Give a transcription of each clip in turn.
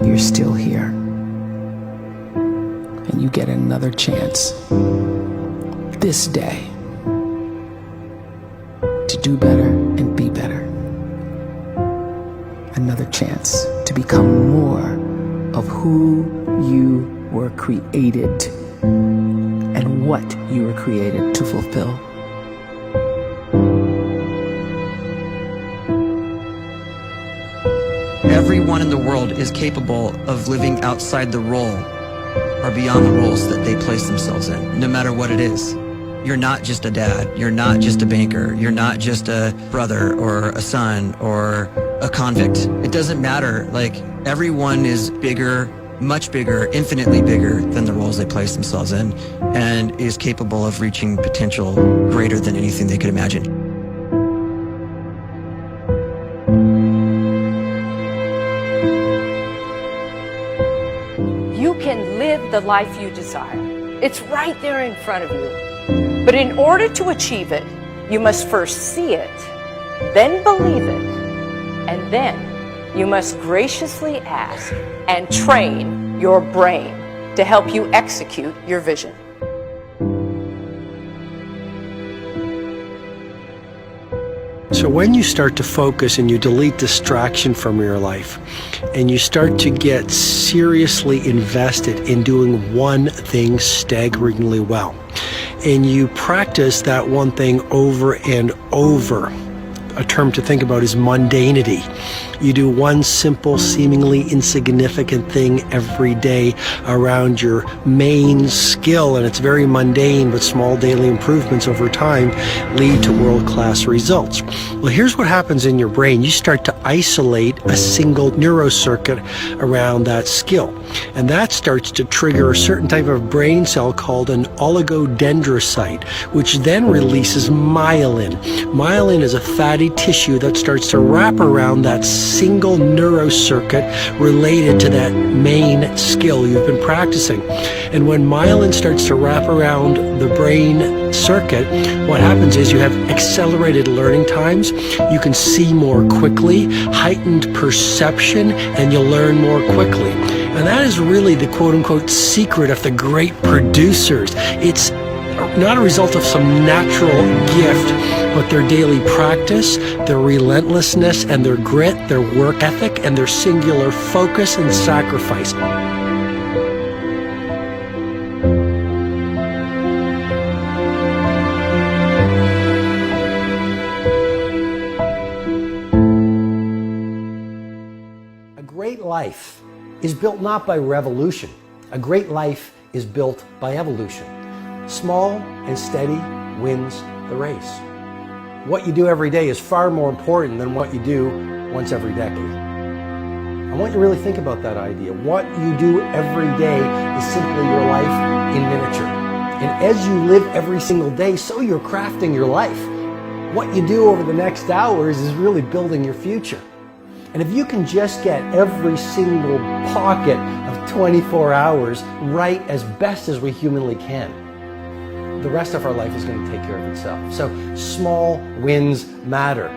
you're still here. And you get another chance this day to do better and be better. Another chance to become more of who you were created and what you were created to fulfill. Everyone in the world is capable of living outside the role or beyond the roles that they place themselves in, no matter what it is. You're not just a dad, you're not just a banker, you're not just a brother or a son or a convict. It doesn't matter. Like, everyone is bigger, much bigger, infinitely bigger than the roles they place themselves in, and is capable of reaching potential greater than anything they could imagine. You can live the life you desire. It's right there in front of you. But in order to achieve it, you must first see it, then believe it, and then you must graciously ask and train your brain to help you execute your vision. So when you start to focus and you delete distraction from your life, and you start to get seriously invested in doing one thing staggeringly well, and you practice that one thing over and over, a term to think about is mundanity. You do one simple, seemingly insignificant thing every day around your main skill, and it's very mundane, but small daily improvements over time lead to world-class results. Well, here's what happens in your brain. You start to isolate a single neurocircuit around that skill, and that starts to trigger a certain type of brain cell called an oligodendrocyte, which then releases myelin. Myelin is a fatty tissue that starts to wrap around that single neurocircuit related to that main skill you've been practicing. And when myelin starts to wrap around the brain circuit, what happens is you have accelerated learning times, you can see more quickly, heightened perception, and you'll learn more quickly. And that is really the quote-unquote secret of the great producers. It's not a result of some natural gift, but their daily practice, their relentlessness and their grit, their work ethic, and their singular focus and sacrifice. A great life is built not by revolution. A great life is built by evolution. Small and steady wins the race. What you do every day is far more important than what you do once every decade. I want you to really think about that idea. What you do every day is simply your life in miniature. And as you live every single day, so you're crafting your life. What you do over the next hours is really building your future. And if you can just get every single pocket of 24 hours right as best as we humanly can, the rest of our life is going to take care of itself. So small wins matter.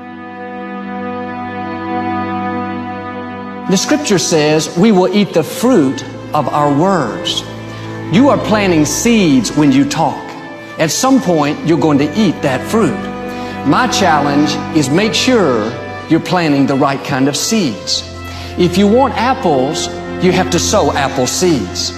The scripture says we will eat the fruit of our words. You are planting seeds when you talk. At some point, you're going to eat that fruit. My challenge is make sure you're planting the right kind of seeds. If you want apples, you have to sow apple seeds.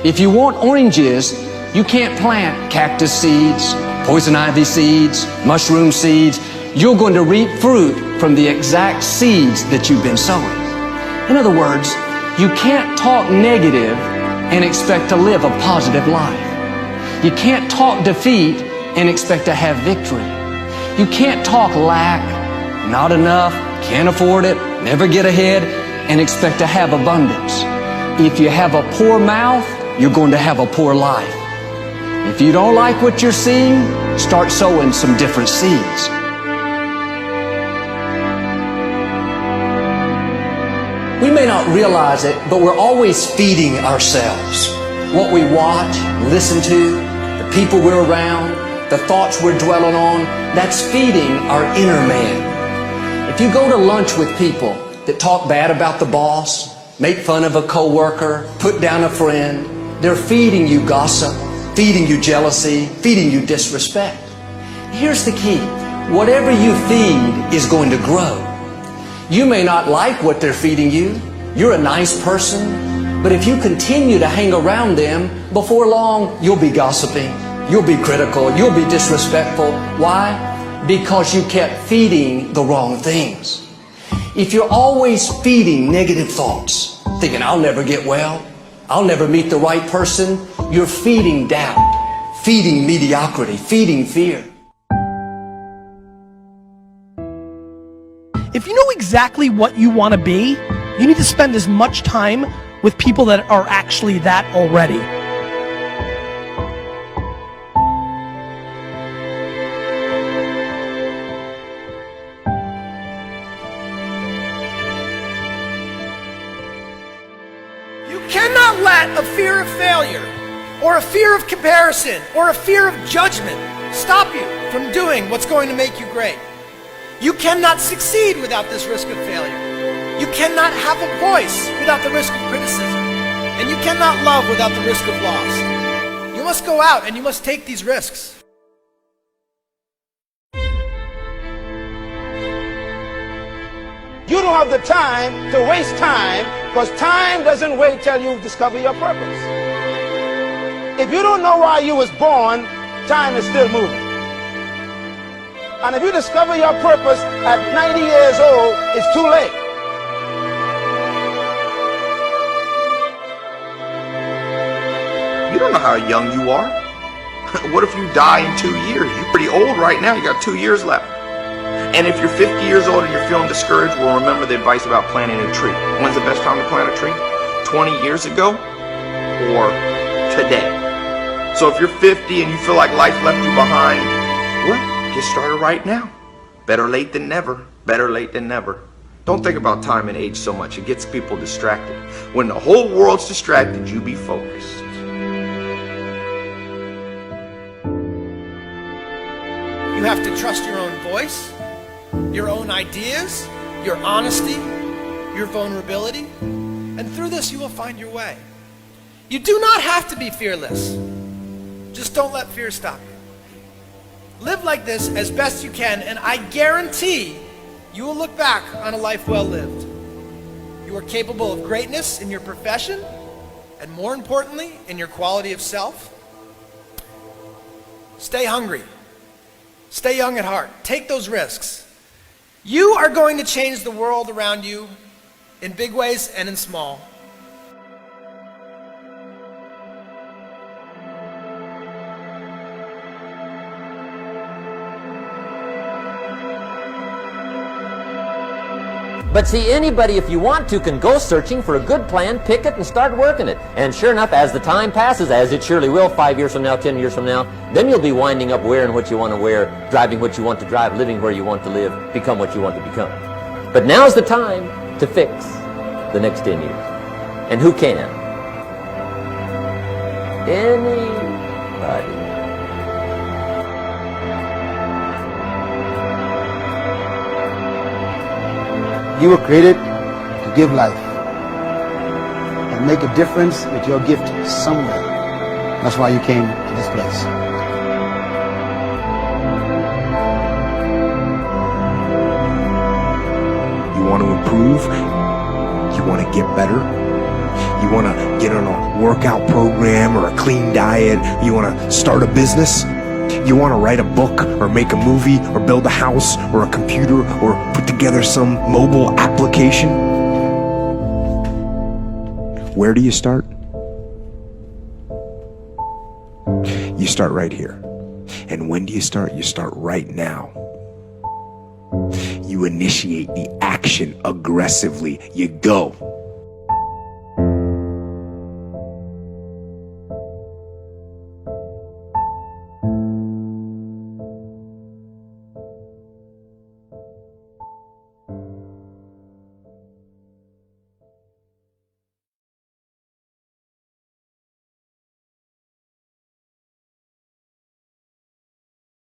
If you want oranges, you can't plant cactus seeds, poison ivy seeds, mushroom seeds. You're going to reap fruit from the exact seeds that you've been sowing. In other words, you can't talk negative and expect to live a positive life. You can't talk defeat and expect to have victory. You can't talk lack, not enough, can't afford it, never get ahead, and expect to have abundance. If you have a poor mouth, you're going to have a poor life. If you don't like what you're seeing, start sowing some different seeds. We may not realize it, but we're always feeding ourselves. What we watch, listen to, the people we're around, the thoughts we're dwelling on, that's feeding our inner man. If you go to lunch with people that talk bad about the boss, make fun of a coworker, put down a friend. They're feeding you gossip, feeding you jealousy, feeding you disrespect. Here's the key. Whatever you feed is going to grow. You may not like what they're feeding you. You're a nice person. But if you continue to hang around them, before long, you'll be gossiping. You'll be critical. You'll be disrespectful. Why? Because you kept feeding the wrong things. If you're always feeding negative thoughts, thinking, I'll never get well, I'll never meet the right person, you're feeding doubt, feeding mediocrity, feeding fear. If you know exactly what you want to be, you need to spend as much time with people that are actually that already. You cannot let a fear of failure, or a fear of comparison, or a fear of judgment stop you from doing what's going to make you great. You cannot succeed without this risk of failure. You cannot have a voice without the risk of criticism. And you cannot love without the risk of loss. You must go out and you must take these risks. You don't have the time to waste time, because time doesn't wait till you discover your purpose. If you don't know why you was born, time is still moving. And if you discover your purpose at 90 years old, it's too late. You don't know how young you are. What if you die in 2 years? You're pretty old right now. You got 2 years left. And if you're 50 years old and you're feeling discouraged, well, remember the advice about planting a tree. When's the best time to plant a tree? 20 years ago or today? So if you're 50 and you feel like life left you behind, well, get started right now. Better late than never. Better late than never. Don't think about time and age so much. It gets people distracted. When the whole world's distracted, you be focused. You have to trust your own voice, your own ideas, your honesty, your vulnerability. And through this, you will find your way. You do not have to be fearless. Just don't let fear stop you. Live like this as best you can, and I guarantee you will look back on a life well lived. You are capable of greatness in your profession, and more importantly, in your quality of self. Stay hungry. Stay young at heart. Take those risks. You are going to change the world around you in big ways and in small. But see, anybody, if you want to, can go searching for a good plan, pick it, and start working it. And sure enough, as the time passes, as it surely will 5 years from now, 10 years from now, then you'll be winding up wearing what you want to wear, driving what you want to drive, living where you want to live, become what you want to become. But now's the time to fix the next 10 years. And who can? Anybody. You were created to give life and make a difference with your gift somewhere. That's why you came to this place. You want to improve? You want to get better? You want to get on a workout program or a clean diet? You want to start a business? You want to write a book or make a movie or build a house or a computer or put together some mobile application? Where do you start? You start right here. And when do you start? You start right now. You initiate the action aggressively. You go.